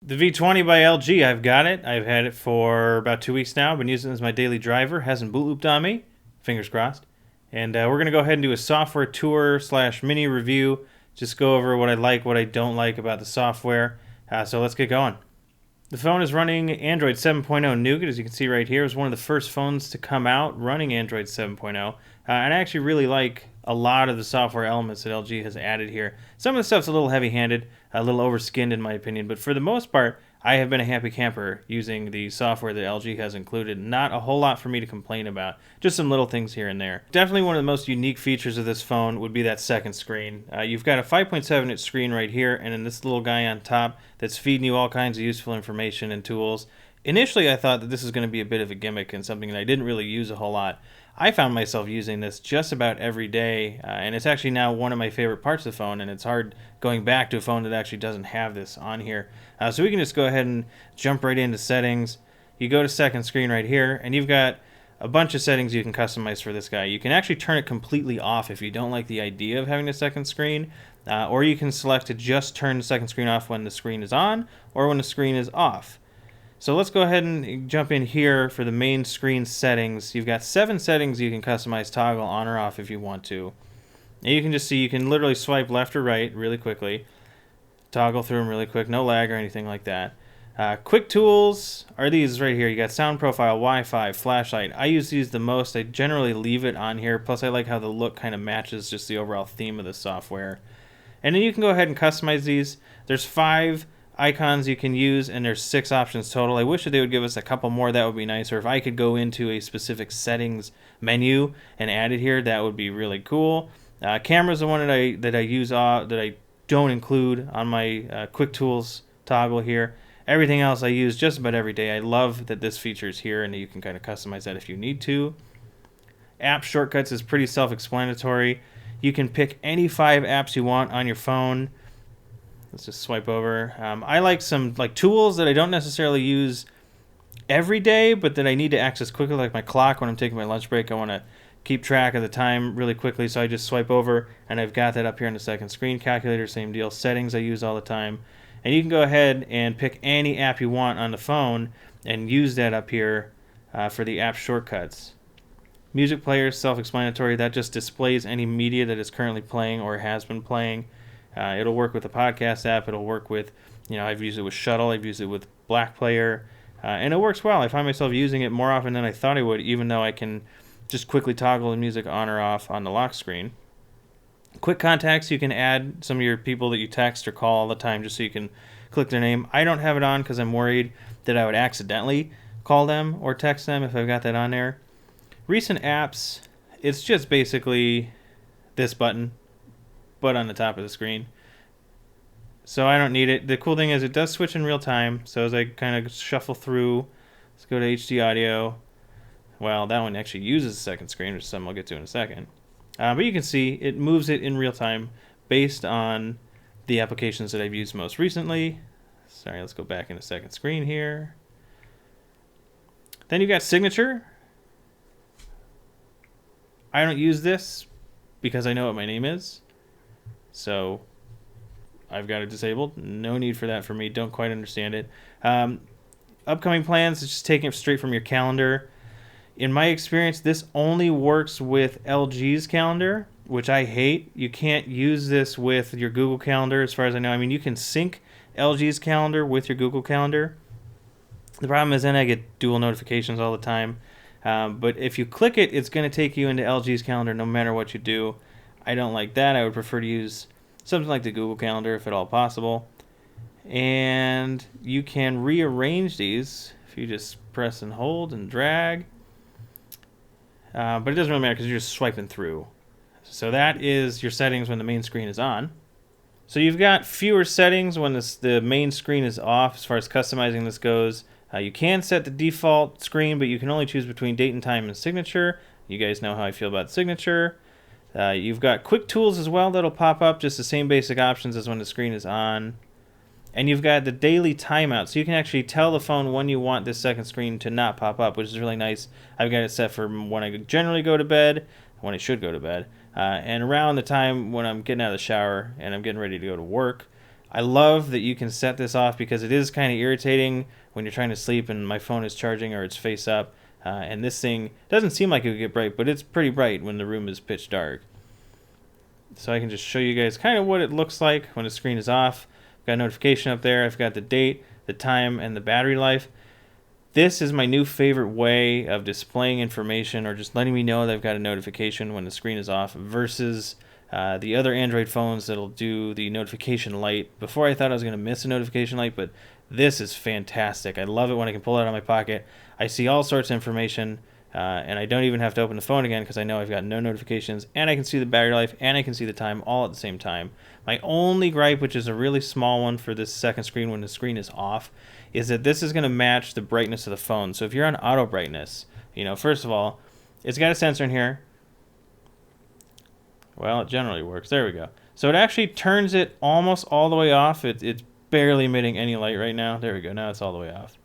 The V20 by LG, I've got it. I've had it for about 2 weeks now. I've been using it as my daily driver. Hasn't boot looped on me. Fingers crossed. And we're going to go ahead and do a software tour slash mini review. Just go over what I like, what I don't like about the software. So let's get going. The phone is running Android 7.0 Nougat, as you can see right here. It was one of the first phones to come out running Android 7.0. And I actually really like a lot of the software elements that LG has added here. Some of the stuff's a little heavy-handed, a little overskinned in my opinion, but for the most part, I have been a happy camper using the software that LG has included. Not a whole lot for me to complain about, just some little things here and there. Definitely one of the most unique features of this phone would be that second screen. You've got a 5.7-inch screen right here, and then this little guy on top that's feeding you all kinds of useful information and tools. Initially, I thought that this was going to be a bit of a gimmick and something that I didn't really use a whole lot. I found myself using this just about every day, and it's actually now one of my favorite parts of the phone, and it's hard going back to a phone that actually doesn't have this on here. So we can just go ahead and jump right into settings. You go to second screen right here, and you've got a bunch of settings you can customize for this guy. You can actually turn it completely off if you don't like the idea of having a second screen, or you can select to just turn the second screen off when the screen is on or when the screen is off. So let's go ahead and jump in here for the main screen settings. You've got 7 settings you can customize toggle on or off if you want to. And you can just see you can literally swipe left or right really quickly. Toggle through them really quick, no lag or anything like that. Quick tools are these right here. You got sound profile, Wi-Fi, flashlight. I use these the most. I generally leave it on here. Plus I like how the look kind of matches just the overall theme of the software. And then you can go ahead and customize these. There's 5 icons you can use, and there's 6 options total. I wish that they would give us a couple more. That would be nice. Or if I could go into a specific settings menu and add it here, that would be really cool. Camera's the one that I use that I don't include on my quick tools toggle here. Everything else I use just about every day. I love that this feature is here and that you can kind of customize that if you need to. App shortcuts is pretty self-explanatory. You can pick any 5 apps you want on your phone. Let's just swipe over. I like some tools that I don't necessarily use every day, but that I need to access quickly, like my clock when I'm taking my lunch break. I want to keep track of the time really quickly, so I just swipe over, and I've got that up here on the second screen. Calculator, same deal. Settings I use all the time. And you can go ahead and pick any app you want on the phone and use that up here for the app shortcuts. Music player, self-explanatory. That just displays any media that is currently playing or has been playing. It'll work with the podcast app. It'll work with, I've used it with Shuttle. I've used it with Black Player. And it works well. I find myself using it more often than I thought I would, even though I can just quickly toggle the music on or off on the lock screen. Quick contacts, you can add some of your people that you text or call all the time just so you can click their name. I don't have it on because I'm worried that I would accidentally call them or text them if I've got that on there. Recent apps, it's just basically this button, but on the top of the screen. So I don't need it. The cool thing is it does switch in real time. So as I kind of shuffle through, let's go to HD audio. Well, that one actually uses the second screen, which is something I'll get to in a second. But you can see it moves it in real time based on the applications that I've used most recently. Sorry, let's go back in the second screen here. Then you've got signature. I don't use this because I know what my name is. So I've got it disabled. No need for that for me. Don't quite understand it. Upcoming plans is just taking it straight from your calendar. In my experience, this only works with LG's calendar, which I hate. You can't use this with your Google Calendar as far as I know. I mean, you can sync LG's calendar with your Google Calendar. The problem is then I get dual notifications all the time. But if you click it, it's going to take you into LG's calendar no matter what you do. I don't like that. I would prefer to use something like the Google Calendar if at all possible. And you can rearrange these if you just press and hold and drag. But it doesn't really matter because you're just swiping through. So that is your settings when the main screen is on. So you've got fewer settings when the main screen is off as far as customizing this goes. You can set the default screen, but you can only choose between date and time and signature. You guys know how I feel about signature. You've got quick tools as well that'll pop up, just the same basic options as when the screen is on. And you've got the daily timeout, so you can actually tell the phone when you want this second screen to not pop up, which is really nice. I've got it set for when I generally go to bed, when I should go to bed, and around the time when I'm getting out of the shower and I'm getting ready to go to work. I love that you can set this off because it is kind of irritating when you're trying to sleep and my phone is charging or it's face up. And this thing doesn't seem like it would get bright, but it's pretty bright when the room is pitch dark. So I can just show you guys kind of what it looks like when the screen is off. I've got a notification up there. I've got the date, the time, and the battery life. This is my new favorite way of displaying information or just letting me know that I've got a notification when the screen is off versus the other Android phones that'll do the notification light. Before I thought I was going to miss a notification light, but this is fantastic. I love it when I can pull it out of my pocket. I see all sorts of information, and I don't even have to open the phone again because I know I've got no notifications, and I can see the battery life, and I can see the time all at the same time. My only gripe, which is a really small one for this second screen when the screen is off, is that this is going to match the brightness of the phone. So if you're on auto brightness, first of all, it's got a sensor in here. Well, it generally works. There we go. So it actually turns it almost all the way off. It's barely emitting any light right now. There we go. Now it's all the way off.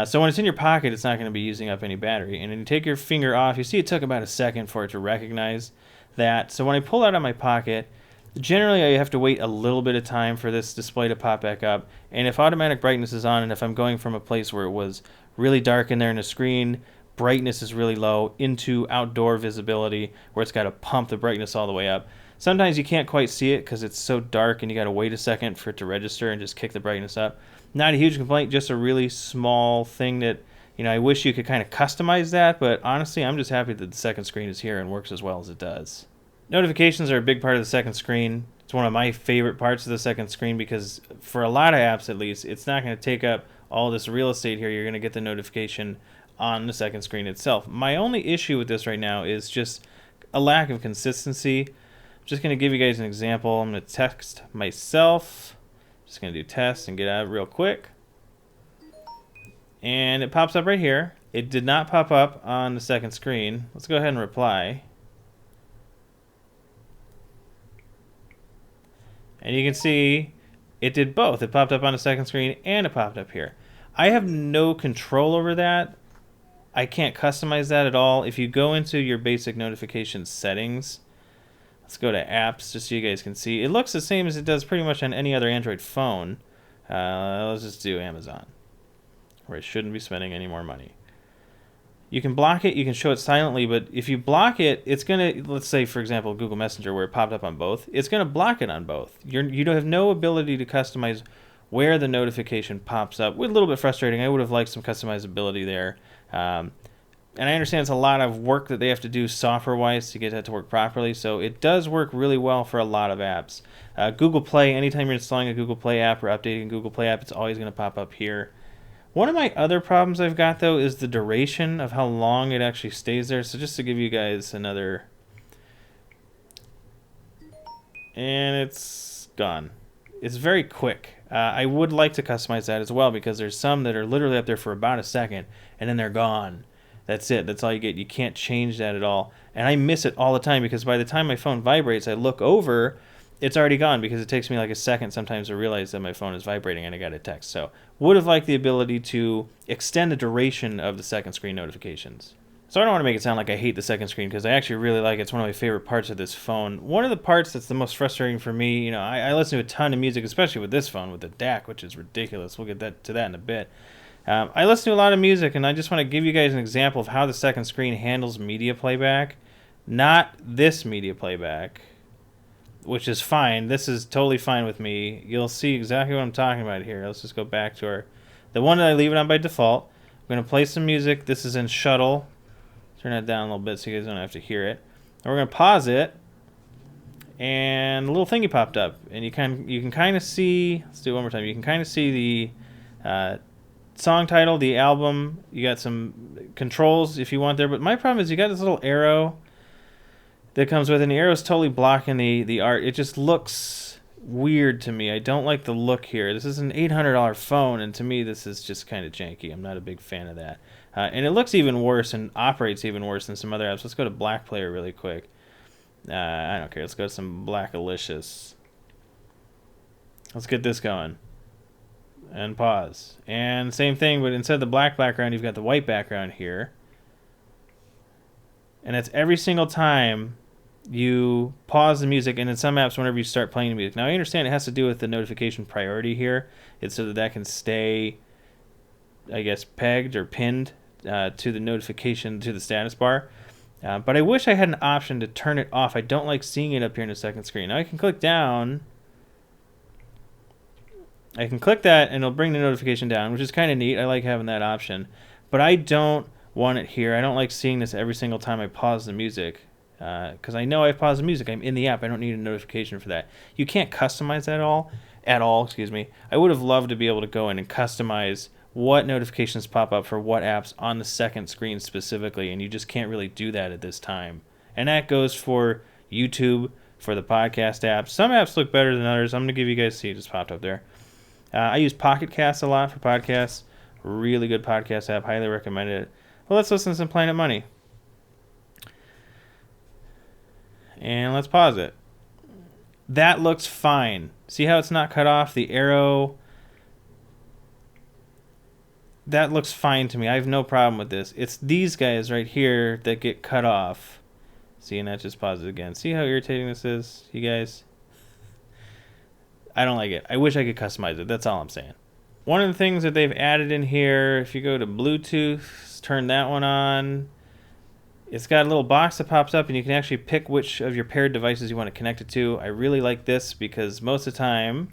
So when it's in your pocket, it's not going to be using up any battery. And when you take your finger off, you see it took about a second for it to recognize that. So when I pull it out of my pocket, generally I have to wait a little bit of time for this display to pop back up. And if automatic brightness is on, and if I'm going from a place where it was really dark in there in the screen, brightness is really low, into outdoor visibility where it's got to pump the brightness all the way up. Sometimes you can't quite see it because it's so dark and you got to wait a second for it to register and just kick the brightness up. Not a huge complaint, just a really small thing that, I wish you could kind of customize that, but honestly, I'm just happy that the second screen is here and works as well as it does. Notifications are a big part of the second screen. It's one of my favorite parts of the second screen because for a lot of apps at least, it's not going to take up all this real estate here. You're going to get the notification on the second screen itself. My only issue with this right now is just a lack of consistency. I'm just going to give you guys an example. I'm going to text myself. Just going to do test and get out real quick. And it pops up right here. It did not pop up on the second screen. Let's go ahead and reply. And you can see it did both. It popped up on the second screen and it popped up here. I have no control over that. I can't customize that at all. If you go into your basic notification settings, let's go to apps just so you guys can see. It looks the same as it does pretty much on any other Android phone. Let's just do Amazon, where I shouldn't be spending any more money. You can block it, you can show it silently, but if you block it, it's going to, let's say, for example, Google Messenger, where it popped up on both, it's going to block it on both. You don't have no ability to customize where the notification pops up. A little bit frustrating. I would have liked some customizability there. And I understand it's a lot of work that they have to do software-wise to get that to work properly, so it does work really well for a lot of apps. Google Play, anytime you're installing a Google Play app or updating a Google Play app, it's always going to pop up here. One of my other problems I've got, though, is the duration of how long it actually stays there. So just to give you guys another... And it's gone. It's very quick. I would like to customize that as well because there's some that are literally up there for about a second and then they're gone. That's it. That's all you get. You can't change that at all. And I miss it all the time because by the time my phone vibrates, I look over, it's already gone because it takes me like a second sometimes to realize that my phone is vibrating and I got a text. So would have liked the ability to extend the duration of the second screen notifications. So I don't want to make it sound like I hate the second screen because I actually really like it. It's one of my favorite parts of this phone. One of the parts that's the most frustrating for me, I listen to a ton of music, especially with this phone, with the DAC, which is ridiculous. We'll get to that in a bit. I listen to a lot of music, and I just want to give you guys an example of how the second screen handles media playback. Not this media playback, which is fine. This is totally fine with me. You'll see exactly what I'm talking about here. Let's just go back to the one that I leave it on by default. I'm going to play some music. This is in shuttle. Turn that down a little bit so you guys don't have to hear it. And we're going to pause it, and a little thingy popped up, and you can kind of see. Let's do it one more time. You can kind of see the song title, the album. You got some controls if you want there, but my problem is you got this little arrow that comes with it, and the arrow is totally blocking the art. It just looks weird to me. I don't like the look here. This is an $800 phone, and to me this is just kind of janky. I'm not a big fan of that. And it looks even worse and operates even worse than some other apps. Let's go to Black Player really quick. I don't care. Let's go to some Blackalicious. Let's get this going. And pause. And same thing, but instead of the black background, you've got the white background here. And that's every single time you pause the music, and in some apps, whenever you start playing the music. Now, I understand it has to do with the notification priority here. It's so that that can stay, I guess, pegged or pinned to the notification, to the status bar. But I wish I had an option to turn it off. I don't like seeing it up here in the second screen. Now I can click down. I can click that, and it'll bring the notification down, which is kind of neat. I like having that option. But I don't want it here. I don't like seeing this every single time I pause the music. Because I know I've paused the music. I'm in the app. I don't need a notification for that. You can't customize that at all. Excuse me. I would have loved to be able to go in and customize what notifications pop up for what apps on the second screen specifically, and you just can't really do that at this time. And that goes for YouTube, for the podcast apps. Some apps look better than others. I'm going to give you guys, see, it just popped up there. I use Pocket Cast a lot for podcasts. Really good podcast app. Highly recommend it. Well, let's listen to some Planet Money. And let's pause it. That looks fine. See how it's not cut off? The arrow. That looks fine to me. I have no problem with this. It's these guys right here that get cut off. See, and that just pauses again. See how irritating this is, you guys? I don't like it. I wish I could customize it. That's all I'm saying. One of the things that they've added in here, if you go to Bluetooth, turn that one on. It's got a little box that pops up, and you can actually pick which of your paired devices you want to connect it to. I really like this because most of the time,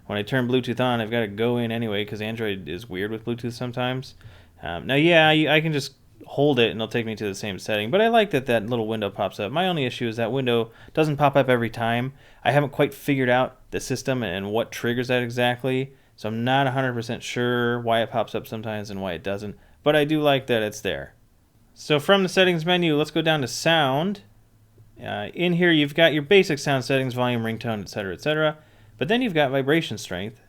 when I turn Bluetooth on, I've got to go in anyway because Android is weird with Bluetooth sometimes. Now, yeah, I can just hold it, and it'll take me to the same setting. But I like that that little window pops up. My only issue is that window doesn't pop up every time. I haven't quite figured out the system and what triggers that exactly. So I'm not 100% sure why it pops up sometimes and why it doesn't. But I do like that it's there. So from the settings menu, let's go down to sound. In here, you've got your basic sound settings, volume, ringtone, etc., etc. But then you've got vibration strength.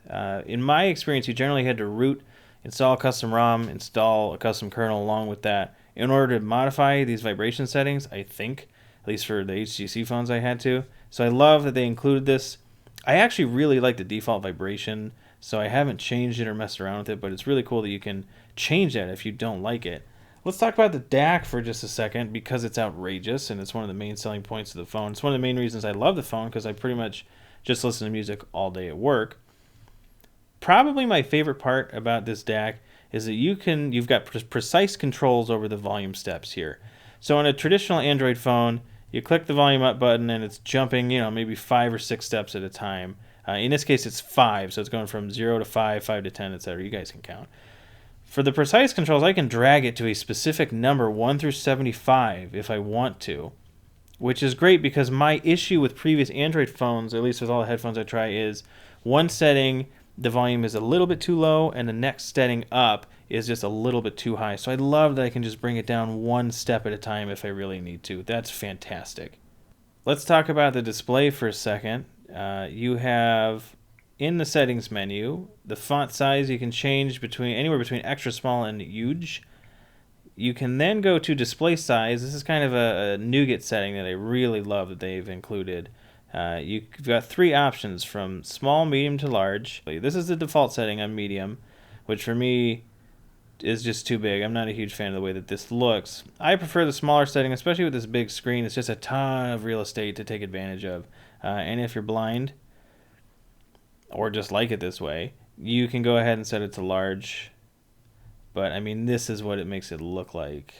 In my experience, you generally had to root, install a custom ROM, install a custom kernel along with that in order to modify these vibration settings, I think, at least for the HTC phones I had to. So I love that they included this. I actually really like the default vibration, so I haven't changed it or messed around with it, but it's really cool that you can change that if you don't like it. Let's talk about the DAC for just a second because it's outrageous and it's one of the main selling points of the phone. It's one of the main reasons I love the phone because I pretty much just listen to music all day at work. Probably my favorite part about this DAC is that you've got precise controls over the volume steps here. So on a traditional Android phone, you click the volume up button and it's jumping, maybe 5 or 6 steps at a time. In this case, it's 5, so it's going from 0 to 5, 5 to 10, etc. You guys can count. For the precise controls, I can drag it to a specific number, 1 through 75, if I want to, which is great because my issue with previous Android phones, at least with all the headphones I try, is one setting, the volume is a little bit too low, and the next setting up is just a little bit too high. So I love that I can just bring it down one step at a time if I really need to. That's fantastic. Let's talk about the display for a second. You have in the settings menu, the font size you can change anywhere between extra small and huge. You can then go to display size. This is kind of a nougat setting that I really love that they've included. You've got 3 options from small, medium to large. This is the default setting on medium, which for me is just too big. I'm not a huge fan of the way that this looks. I prefer the smaller setting, especially with this big screen. It's just a ton of real estate to take advantage of. And if you're blind, or just like it this way, you can go ahead and set it to large. But I mean, this is what it makes it look like.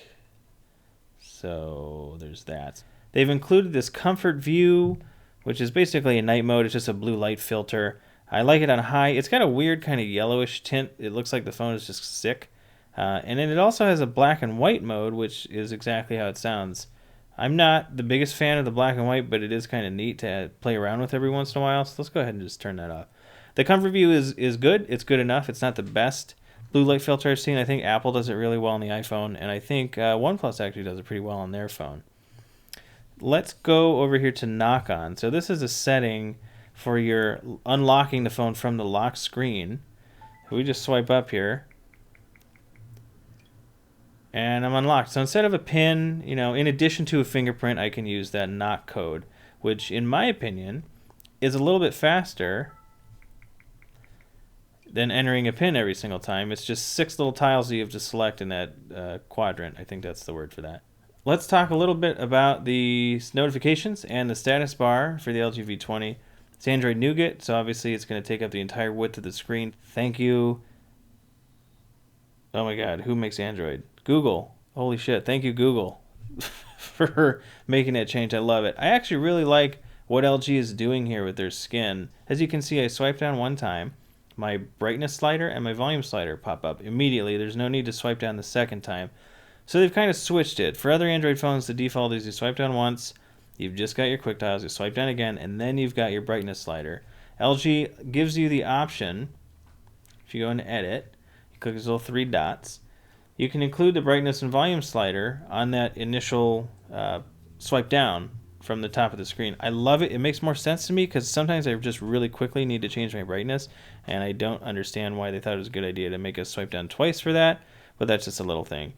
So there's that. They've included this comfort view, which is basically a night mode. It's just a blue light filter. I like it on high. It's got a weird kind of yellowish tint. It looks like the phone is just sick. And then it also has a black and white mode, which is exactly how it sounds. I'm not the biggest fan of the black and white, but it is kind of neat to play around with every once in a while. So let's go ahead and just turn that off. The comfort view is good. It's good enough. It's not the best blue light filter I've seen. I think Apple does it really well on the iPhone, and I think OnePlus actually does it pretty well on their phone. Let's go over here to knock on. So this is a setting for your unlocking the phone from the lock screen. We just swipe up here, and I'm unlocked. So instead of a pin, in addition to a fingerprint, I can use that knock code, which in my opinion is a little bit faster than entering a pin every single time. It's just 6 little tiles that you have to select in that quadrant. I think that's the word for that. Let's talk a little bit about the notifications and the status bar for the LG V20. It's Android Nougat, so obviously it's going to take up the entire width of the screen. Thank you. Oh my god, who makes Android? Google. Holy shit, thank you, Google, for making that change. I love it. I actually really like what LG is doing here with their skin. As you can see, I swipe down one time, my brightness slider and my volume slider pop up immediately. There's no need to swipe down the second time. So they've kind of switched it. For other Android phones, the default is you swipe down once, you've just got your quick tiles, you swipe down again, and then you've got your brightness slider. LG gives you the option, if you go into edit, you click those little three dots, you can include the brightness and volume slider on that initial swipe down from the top of the screen. I love it. It makes more sense to me because sometimes I just really quickly need to change my brightness, and I don't understand why they thought it was a good idea to make us swipe down twice for that, but that's just a little thing.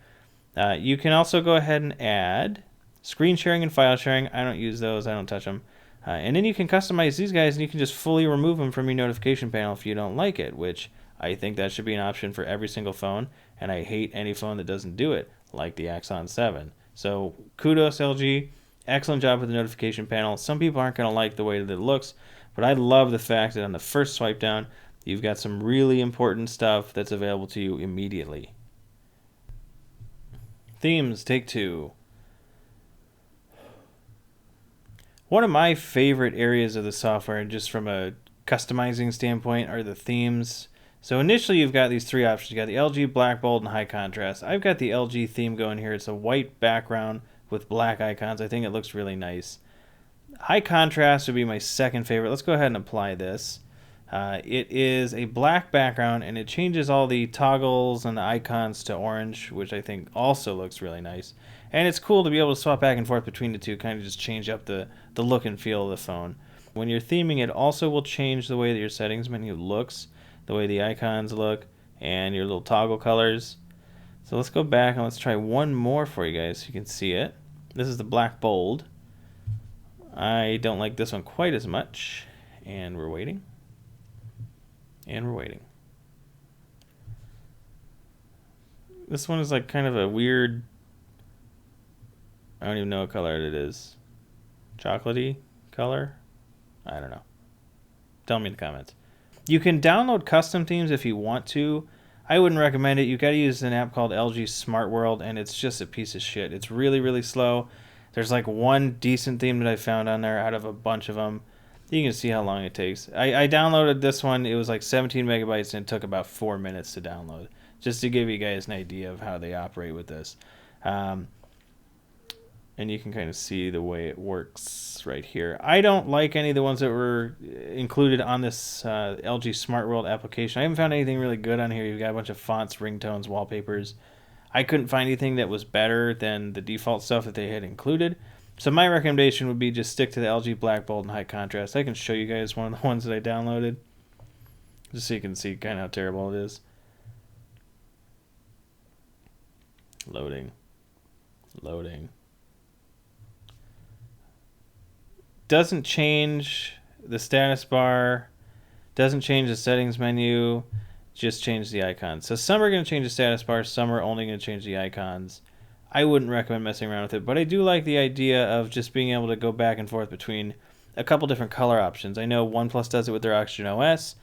You can also go ahead and add screen sharing and file sharing. I don't use those. I don't touch them. And then you can customize these guys, and you can just fully remove them from your notification panel if you don't like it, which I think that should be an option for every single phone, and I hate any phone that doesn't do it, like the Axon 7. So kudos, LG. Excellent job with the notification panel. Some people aren't going to like the way that it looks, but I love the fact that on the first swipe down, you've got some really important stuff that's available to you immediately. Themes, take two. One of my favorite areas of the software, just from a customizing standpoint, are the themes. So initially you've got these three options. You got the LG black, bold, and high contrast. I've got the LG theme going here. It's a white background with black icons. I think it looks really nice. High contrast would be my second favorite. Let's go ahead and apply this. It is a black background, and it changes all the toggles and the icons to orange, which I think also looks really nice. And it's cool to be able to swap back and forth between the two, kind of just change up the look and feel of the phone. When you're theming, it also will change the way that your settings menu looks, the way the icons look, and your little toggle colors. So let's go back and let's try one more for you guys so you can see it. This is the black bold. I don't like this one quite as much, and we're waiting. And we're waiting. This one is like kind of a weird, I don't even know what color it is. Chocolatey color? I don't know. Tell me in the comments. You can download custom themes if you want to. I wouldn't recommend it. You've got to use an app called LG Smart World, and it's just a piece of shit. It's really, really slow. There's like one decent theme that I found on there out of a bunch of them. You can see how long it takes. I downloaded this one. It was like 17 megabytes, and it took about 4 minutes to download, just to give you guys an idea of how they operate with this. And you can kind of see the way it works right here. I don't like any of the ones that were included on this LG Smart World application. I haven't found anything really good on here. You've got a bunch of fonts, ringtones, wallpapers. I couldn't find anything that was better than the default stuff that they had included. So my recommendation would be just stick to the LG black, bold, and high contrast. I can show you guys one of the ones that I downloaded, just so you can see kind of how terrible it is. Loading. Loading. Doesn't change the status bar, doesn't change the settings menu, just change the icons. So some are going to change the status bar, some are only going to change the icons. I wouldn't recommend messing around with it, but I do like the idea of just being able to go back and forth between a couple different color options. I know OnePlus does it with their Oxygen OS.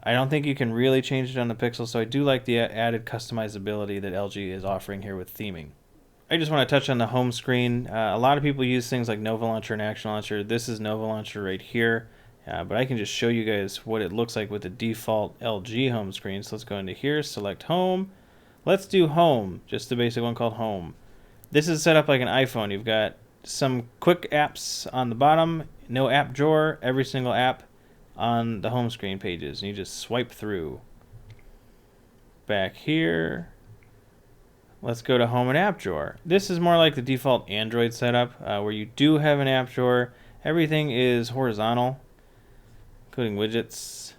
I don't think you can really change it on the Pixel, so I do like the added customizability that LG is offering here with theming. I just want to touch on the home screen. A lot of people use things like Nova Launcher and Action Launcher. This is Nova Launcher right here, but I can just show you guys what it looks like with the default LG home screen. So let's go into here, select Home. Let's do Home, just the basic one called Home. This is set up like an iPhone. You've got some quick apps on the bottom, no app drawer, every single app on the home screen pages. And you just swipe through. Back here, let's go to Home and App Drawer. This is more like the default Android setup where you do have an app drawer. Everything is horizontal, including widgets.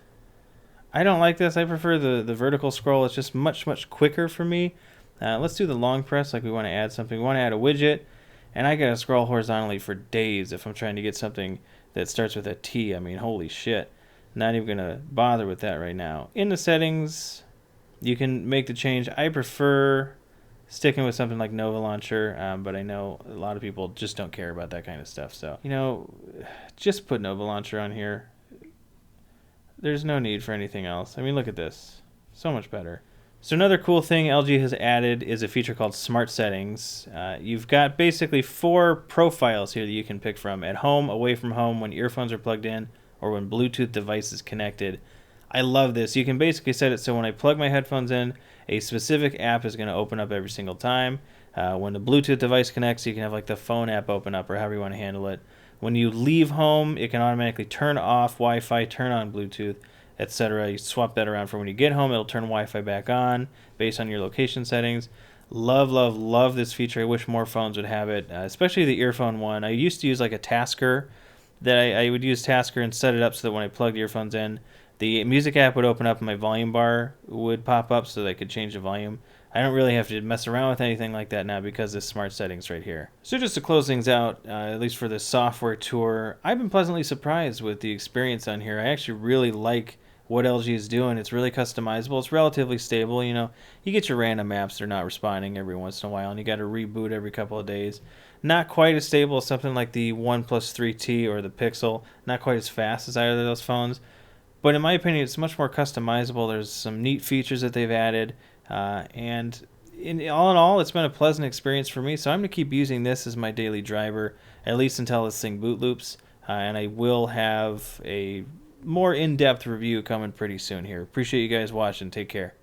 I don't like this. I prefer the vertical scroll. It's just much, much quicker for me. Let's do the long press like we want to add something. We want to add a widget, and I got to scroll horizontally for days if I'm trying to get something that starts with a T. I mean, holy shit. Not even going to bother with that right now. In the settings, you can make the change. I prefer sticking with something like Nova Launcher, but I know a lot of people just don't care about that kind of stuff. So, just put Nova Launcher on here. There's no need for anything else. I mean, look at this. So much better. So another cool thing LG has added is a feature called Smart Settings. You've got basically 4 profiles here that you can pick from: at home, away from home, when earphones are plugged in, or when Bluetooth device is connected. I love this. You can basically set it so when I plug my headphones in, a specific app is going to open up every single time. When the Bluetooth device connects, you can have like the phone app open up, or however you want to handle it. When you leave home, it can automatically turn off Wi-Fi, turn on Bluetooth, etc. You swap that around for when you get home. It'll turn Wi-Fi back on based on your location settings. Love, love, love this feature. I wish more phones would have it, especially the earphone one. I used to use like a Tasker that I would use Tasker and set it up so that when I plugged earphones in, the music app would open up and my volume bar would pop up so that I could change the volume. I don't really have to mess around with anything like that now because of smart settings right here. So just to close things out, at least for this software tour, I've been pleasantly surprised with the experience on here. I actually really like what LG is doing. It's really customizable. It's relatively stable. You get your random apps that are not responding every once in a while, and you got to reboot every couple of days. Not quite as stable as something like the OnePlus 3T or the Pixel. Not quite as fast as either of those phones. But in my opinion, it's much more customizable. There's some neat features that they've added. And in all, it's been a pleasant experience for me. So I'm going to keep using this as my daily driver, at least until this thing boot loops. And I will have a more in-depth review coming pretty soon here. Appreciate you guys watching. Take care.